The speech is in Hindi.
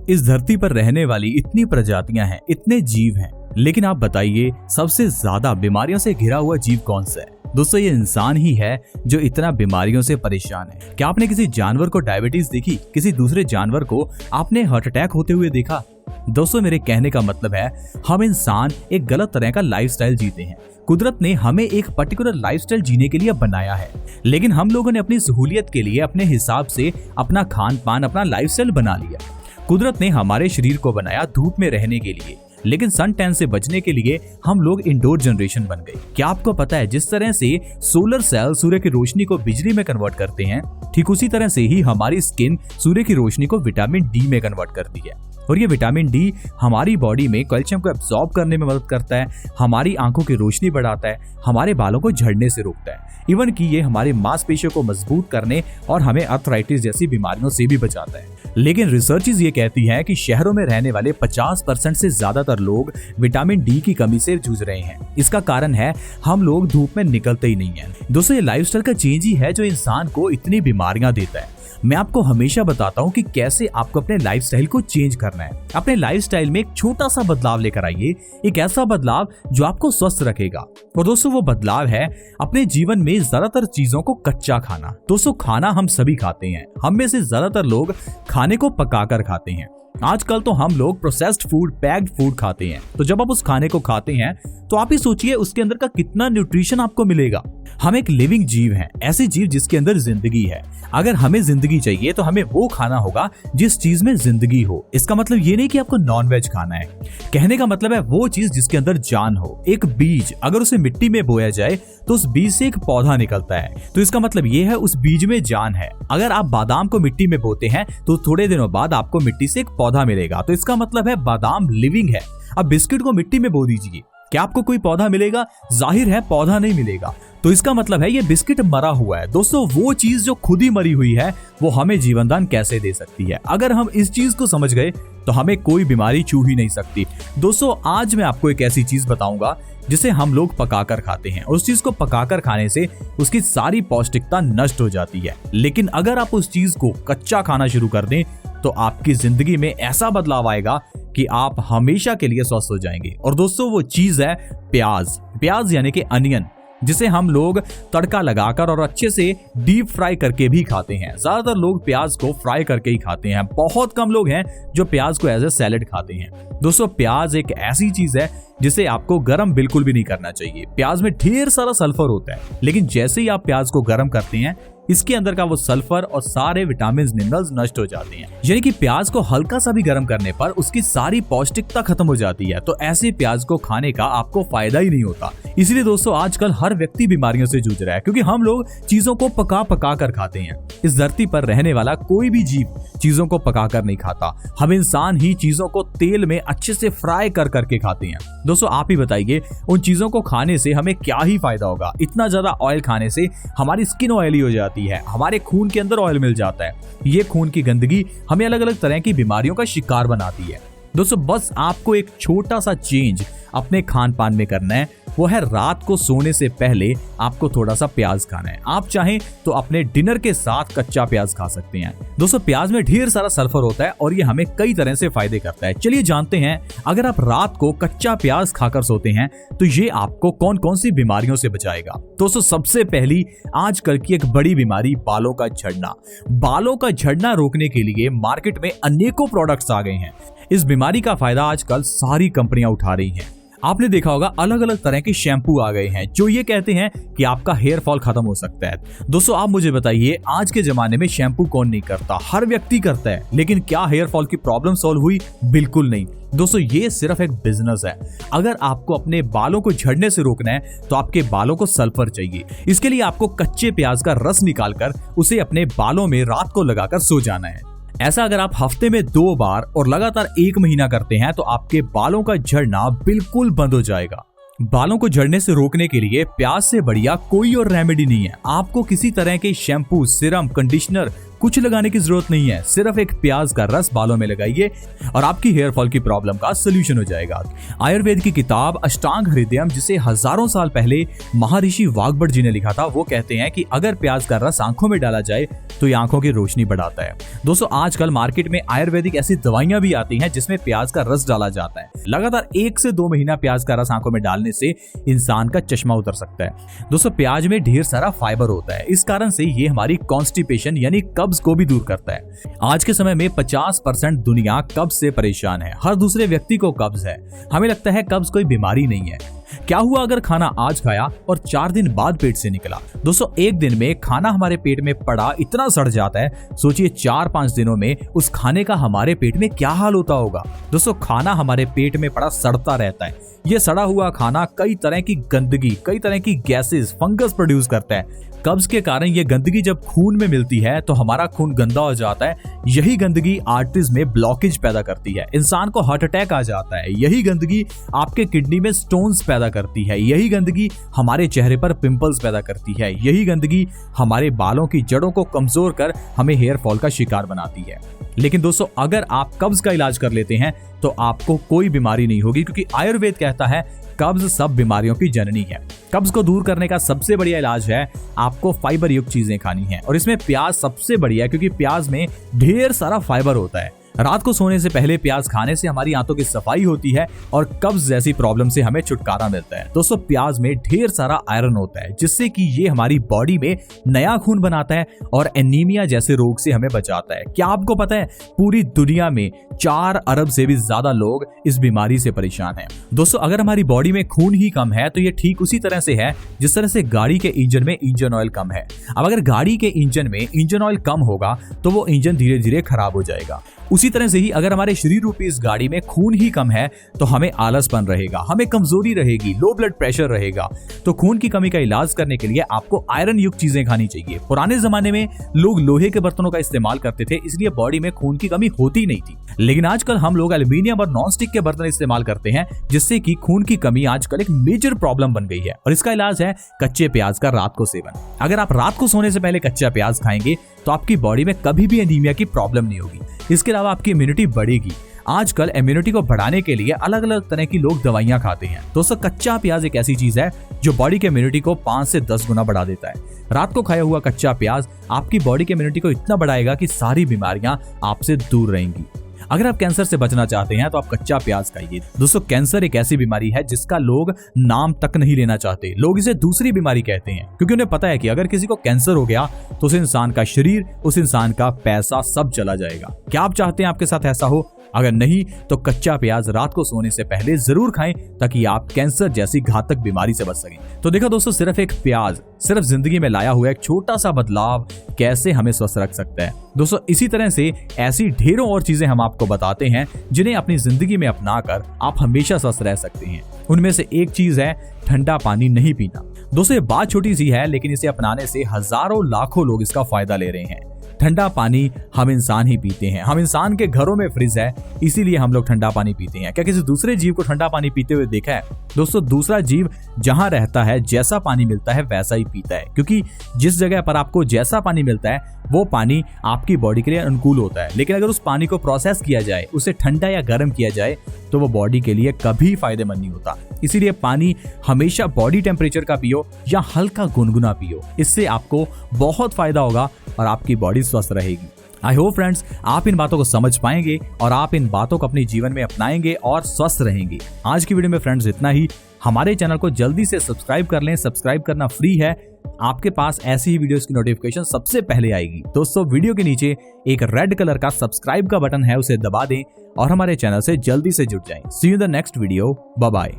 इस धरती पर रहने वाली इतनी प्रजातियां हैं, इतने जीव हैं, लेकिन आप बताइए सबसे ज्यादा बीमारियों से घिरा हुआ जीव कौन सा है? दोस्तों ये इंसान ही है जो इतना बीमारियों से परेशान है। क्या आपने किसी जानवर को डायबिटीज देखी? किसी दूसरे जानवर को आपने हार्ट अटैक होते हुए देखा? दोस्तों मेरे कहने का मतलब है हम इंसान एक गलत तरह का लाइफस्टाइल जीते हैं। कुदरत ने हमें एक पर्टिकुलर लाइफस्टाइल जीने के लिए बनाया है, लेकिन हम लोगों ने अपनी सहूलियत के लिए अपने हिसाब से अपना खान पान, अपना लाइफस्टाइल बना लिया। कुदरत ने हमारे शरीर को बनाया धूप में रहने के लिए, लेकिन सन टैन से बचने के लिए हम लोग इंडोर जनरेशन बन गए। क्या आपको पता है जिस तरह से सोलर सेल सूर्य की रोशनी को बिजली में कन्वर्ट करते हैं, ठीक उसी तरह से ही हमारी स्किन सूर्य की रोशनी को विटामिन डी में कन्वर्ट करती है। और ये विटामिन डी हमारी बॉडी में कैल्शियम को एब्सॉर्ब करने में मदद करता है, हमारी आंखों की रोशनी बढ़ाता है, हमारे बालों को झड़ने से रोकता है, इवन कि ये हमारे मांसपेशियों को मजबूत करने और हमें आर्थराइटिस जैसी बीमारियों से भी बचाता है। लेकिन रिसर्चेस ये कहती हैं कि शहरों में रहने वाले 50% से ज्यादातर लोग विटामिन डी की कमी से जूझ रहे हैं। इसका कारण है हम लोग धूप में निकलते ही नहीं है। दोस्तों ये लाइफस्टाइल का चेंज ही है जो इंसान को इतनी बीमारियां देता है। मैं आपको हमेशा बताता हूँ कि कैसे आपको अपने लाइफस्टाइल को चेंज करना है। अपने लाइफस्टाइल में एक छोटा सा बदलाव लेकर आइए, एक ऐसा बदलाव जो आपको स्वस्थ रखेगा। और दोस्तों वो बदलाव है अपने जीवन में ज्यादातर चीजों को कच्चा खाना। दोस्तों खाना हम सभी खाते हैं, हम में से ज्यादातर लोग खाने को पकाकर खाते हैं। आजकल तो हम लोग प्रोसेस्ड फूड, पैक्ड फूड खाते हैं। तो जब आप उस खाने को खाते हैं तो आप ही सोचिए उसके अंदर का कितना न्यूट्रिशन आपको मिलेगा। हम एक लिविंग जीव हैं, ऐसे जीव जिसके अंदर जिंदगी है। अगर हमें जिंदगी चाहिए तो हमें वो खाना होगा जिस चीज में जिंदगी हो। इसका मतलब ये नहीं कि आपको नॉनवेज खाना है, कहने का मतलब है वो चीज जिसके अंदर जान हो। एक बीज अगर उसे मिट्टी में बोया जाए तो उस बीज से एक पौधा निकलता है, तो इसका मतलब ये है उस बीज में जान है। अगर आप बादाम को मिट्टी में बोते हैं तो थोड़े दिनों बाद आपको मिट्टी से एक पौधा मिलेगा, तो इसका मतलब है बादाम लिविंग है। अब बिस्किट को मिट्टी में बो दीजिए, क्या आपको कोई पौधा मिलेगा? जाहिर है पौधा नहीं मिलेगा, तो इसका मतलब है ये बिस्किट मरा हुआ है। दोस्तों वो चीज जो खुद ही मरी हुई है वो हमें जीवनदान कैसे दे सकती है? अगर हम इस चीज को समझ गए तो हमें कोई बीमारी छू ही नहीं सकती। दोस्तों आज मैं आपको एक ऐसी चीज बताऊंगा जिसे हम लोग पकाकर खाते हैं। उस चीज को पकाकर खाने से उसकी सारी पौष्टिकता नष्ट हो जाती है, लेकिन अगर आप उस चीज को कच्चा खाना शुरू कर दें तो आपकी जिंदगी में ऐसा बदलाव आएगा कि आप हमेशा के लिए स्वस्थ हो जाएंगे। और दोस्तों वो चीज है प्याज। प्याज यानी कि अनियन, जिसे हम लोग तड़का लगाकर और अच्छे से डीप फ्राई करके भी खाते हैं। ज्यादातर लोग प्याज को फ्राई करके ही खाते हैं, बहुत कम लोग हैं जो प्याज को एज ए सैलेड खाते हैं। दोस्तों प्याज एक ऐसी चीज है जिसे आपको गर्म बिल्कुल भी नहीं करना चाहिए। प्याज में ढेर सारा सल्फर होता है, लेकिन जैसे ही आप प्याज को गर्म करते हैं इसके अंदर का वो सल्फर और सारे विटामिन मिनरल्स नष्ट हो जाते हैं। यानी कि प्याज को हल्का सा भी गर्म करने पर उसकी सारी पौष्टिकता खत्म हो जाती है। तो ऐसे प्याज को खाने का आपको फायदा ही नहीं होता। इसलिए दोस्तों आजकल हर व्यक्ति बीमारियों से जूझ रहा है, क्योंकि हम लोग चीजों को पका कर खाते हैं। इस धरती पर रहने वाला कोई भी जीव चीजों को पकाकर नहीं खाता। हम इंसान ही चीजों को तेल में अच्छे से फ्राई कर करके खाते हैं। दोस्तों आप ही बताइए उन चीजों को खाने से हमें क्या ही फायदा होगा? इतना ज्यादा ऑयल खाने से हमारी स्किन ऑयली हो जाती है, हमारे खून के अंदर ऑयल मिल जाता है। ये खून की गंदगी हमें अलग अलग तरह की बीमारियों का शिकार बनाती है। दोस्तों बस आपको एक छोटा सा चेंज अपने खान पान में करना है, वो है रात को सोने से पहले आपको थोड़ा सा प्याज खाना है। आप चाहें तो अपने डिनर के साथ कच्चा प्याज खा सकते हैं। दोस्तों प्याज में ढेर सारा सल्फर होता है और ये हमें कई तरह से फायदे करता है। चलिए जानते हैं अगर आप रात को कच्चा प्याज खाकर सोते हैं तो ये आपको कौन कौन सी बीमारियों से बचाएगा। दोस्तों सबसे पहली आजकल की एक बड़ी बीमारी बालों का झड़ना। बालों का झड़ना रोकने के लिए मार्केट में अनेकों प्रोडक्ट्स आ गए हैं। इस बीमारी का फायदा आजकल सारी कंपनियां उठा रही हैं। आपने देखा होगा अलग अलग तरह के शैम्पू आ गए हैं जो ये कहते हैं कि आपका हेयर फॉल खत्म हो सकता है। दोस्तों आप मुझे बताइए आज के जमाने में शैम्पू कौन नहीं करता? हर व्यक्ति करता है, लेकिन क्या हेयर फॉल की प्रॉब्लम सॉल्व हुई? बिल्कुल नहीं। दोस्तों ये सिर्फ एक बिजनेस है। अगर आपको अपने बालों को झड़ने से रोकना है तो आपके बालों को सल्फर चाहिए। इसके लिए आपको कच्चे प्याज का रस निकालकर उसे अपने बालों में रात को लगाकर सो जाना है। ऐसा अगर आप हफ्ते में 2 बार और लगातार 1 महीना करते हैं तो आपके बालों का झड़ना बिल्कुल बंद हो जाएगा। बालों को झड़ने से रोकने के लिए प्याज से बढ़िया कोई और रेमेडी नहीं है। आपको किसी तरह के शैम्पू, सिरम, कंडीशनर कुछ लगाने की जरूरत नहीं है, सिर्फ एक प्याज का रस बालों में लगाइए और आपकी हेयर फॉल की प्रॉब्लम का सोल्यूशन हो जाएगा। आयुर्वेद की किताब अष्टांग हृदयम, जिसे हजारों साल पहले महर्षि वाग्भट जी ने लिखा था, वो कहते हैं कि अगर प्याज का रस आंखों में डाला जाए तो ये आंखों की रोशनी बढ़ाता है। दोस्तों आजकल मार्केट में आयुर्वेदिक ऐसी दवाइयां भी आती हैं जिसमें प्याज का रस डाला जाता है। लगातार 1 से 2 महीना प्याज का रस आंखों में डालने से इंसान का चश्मा उतर सकता है। दोस्तों प्याज में ढेर सारा फाइबर होता है, इस कारण से ये हमारी कॉन्स्टिपेशन यानी कब्ज को भी दूर करता है। आज के समय में 50% दुनिया कब्ज से परेशान है। हर दूसरे व्यक्ति को कब्ज है। हमें लगता है कब्ज कोई बीमारी नहीं है। क्या हुआ अगर खाना आज खाया और 4 दिन बाद पेट से निकला? दोस्तों 1 दिन में खाना हमारे पेट में पड़ा इतना सड़ जाता है, सोचिए 4-5 दिनों में उस खाने का हमारे पेट में क्या हाल होता होगा। दोस्तों खाना हमारे पेट में पड़ा सड़ता रहता है। ये सड़ा हुआ खाना कई तरह की गंदगी, कई तरह की गैसेस, फंगस प्रोड्यूस करता है। कब्ज के कारण ये गंदगी जब खून में मिलती है तो हमारा खून गंदा हो जाता है। यही गंदगी आर्टरीज में ब्लॉकेज पैदा करती है, इंसान को हार्ट अटैक आ जाता है। यही गंदगी आपके किडनी में स्टोन्स पैदा करती है। यही गंदगी हमारे चेहरे पर पिंपल्स पैदा करती है। यही गंदगी हमारे बालों की जड़ों को कमजोर कर हमें हेयर फॉल का शिकार बनाती है। लेकिन दोस्तों अगर आप कब्ज का इलाज कर लेते हैं तो आपको कोई बीमारी नहीं होगी, क्योंकि आयुर्वेद कहता है कब्ज सब बीमारियों की जननी है। कब्ज को दूर करने का सबसे बढ़िया इलाज है आपको फाइबर युक्त चीजें खानी है, और इसमें प्याज सबसे बढ़िया है क्योंकि प्याज में ढेर सारा फाइबर होता है। रात को सोने से पहले प्याज खाने से हमारी आंतों की सफाई होती है और कब्ज जैसी प्रॉब्लम से हमें छुटकारा मिलता है। दोस्तों प्याज में ढेर सारा आयरन होता है जिससे कि ये हमारी बॉडी में नया खून बनाता है और एनीमिया जैसे रोग से हमें बचाता है। क्या आपको पता है पूरी दुनिया में 4 अरब से भी ज्यादा लोग इस बीमारी से परेशान हैं। दोस्तों अगर हमारी बॉडी में खून ही कम है तो ये ठीक उसी तरह से है जिस तरह से गाड़ी के इंजन में इंजन ऑयल कम है। अब अगर गाड़ी के इंजन में इंजन ऑयल कम होगा तो वो इंजन धीरे धीरे खराब हो जाएगा। उसी तरह से ही अगर हमारे शरीर रूपी इस गाड़ी में खून ही कम है तो हमें आलसपन रहेगा, हमें कमजोरी रहेगी, लो ब्लड प्रेशर रहेगा। तो खून की कमी का इलाज करने के लिए आपको आयरन युक्त चीजें खानी चाहिए। पुराने जमाने में लोग लोहे के बर्तनों का इस्तेमाल करते थे, इसलिए बॉडी में खून की कमी होती नहीं थी। लेकिन आजकल हम लोग एल्युमिनियम और नॉन स्टिक के बर्तन इस्तेमाल करते हैं, जिससे कि खून की कमी आजकल एक मेजर प्रॉब्लम बन गई है। और इसका इलाज है कच्चे प्याज का रात को सेवन। अगर आप रात को सोने से पहले कच्चा प्याज खाएंगे तो आपकी बॉडी में कभी भी एनीमिया की प्रॉब्लम नहीं होगी। इसके अलावा आपकी इम्यूनिटी बढ़ेगी। आजकल इम्यूनिटी को बढ़ाने के लिए अलग अलग तरह की लोग दवाइयां खाते हैं। दोस्तों कच्चा प्याज एक ऐसी चीज है जो बॉडी के इम्यूनिटी को 5 से 10 गुना बढ़ा देता है। रात को खाया हुआ कच्चा प्याज आपकी बॉडी के इम्यूनिटी को इतना बढ़ाएगा कि सारी बीमारियां आपसे दूर रहेंगी। अगर आप कैंसर से बचना चाहते हैं तो आप कच्चा प्याज खाइए। दोस्तों कैंसर एक ऐसी बीमारी है जिसका लोग नाम तक नहीं लेना चाहते। लोग इसे दूसरी बीमारी कहते हैं क्योंकि उन्हें पता है कि अगर किसी को कैंसर हो गया तो उस इंसान का शरीर, उस इंसान का पैसा सब चला जाएगा। क्या आप चाहते हैं आपके साथ ऐसा हो? अगर नहीं तो कच्चा प्याज रात को सोने से पहले जरूर खाएं ताकि आप कैंसर जैसी घातक बीमारी से बच सकें। तो देखो दोस्तों सिर्फ एक प्याज, सिर्फ जिंदगी में लाया हुआ एक छोटा सा बदलाव कैसे हमें स्वस्थ रख सकता है। दोस्तों इसी तरह से ऐसी ढेरों और चीजें हम आपको बताते हैं जिन्हें अपनी जिंदगी में अपनाकर आप हमेशा स्वस्थ रह सकते हैं। उनमें से एक चीज है ठंडा पानी नहीं पीना। दोस्तों ये बात छोटी सी है लेकिन इसे अपनाने से हजारों लाखों लोग इसका फायदा ले रहे हैं। ठंडा पानी हम इंसान ही पीते हैं। हम इंसान के घरों में फ्रिज है, इसीलिए हम लोग ठंडा पानी पीते हैं। क्या किसी दूसरे जीव को ठंडा पानी पीते हुए देखा है? दोस्तों दूसरा जीव जहां रहता है जैसा पानी मिलता है वैसा ही पीता है, क्योंकि जिस जगह पर आपको जैसा पानी मिलता है वो पानी आपकी बॉडी के लिए अनुकूल होता है। लेकिन अगर उस पानी को प्रोसेस किया जाए, उसे ठंडा या गर्म किया जाए तो वो बॉडी के लिए कभी फायदेमंद नहीं होता। इसीलिए पानी हमेशा बॉडी टेम्परेचर का पियो या हल्का गुनगुना पियो। इससे आपको बहुत फायदा होगा और आपकी बॉडी स्वस्थ रहेगी। आई होप फ्रेंड्स आप इन बातों को समझ पाएंगे और आप इन बातों को अपने जीवन में अपनाएंगे और स्वस्थ रहेंगे। आज की वीडियो में फ्रेंड्स इतना ही। हमारे चैनल को जल्दी से सब्सक्राइब कर लें। सब्सक्राइब करना फ्री है। आपके पास ऐसी ही वीडियोस की नोटिफिकेशन सबसे पहले आएगी। दोस्तों वीडियो के नीचे एक रेड कलर का सब्सक्राइब का बटन है, उसे दबा दें और हमारे चैनल से जल्दी से जुड़ जाएं। See you in the next video. Bye bye.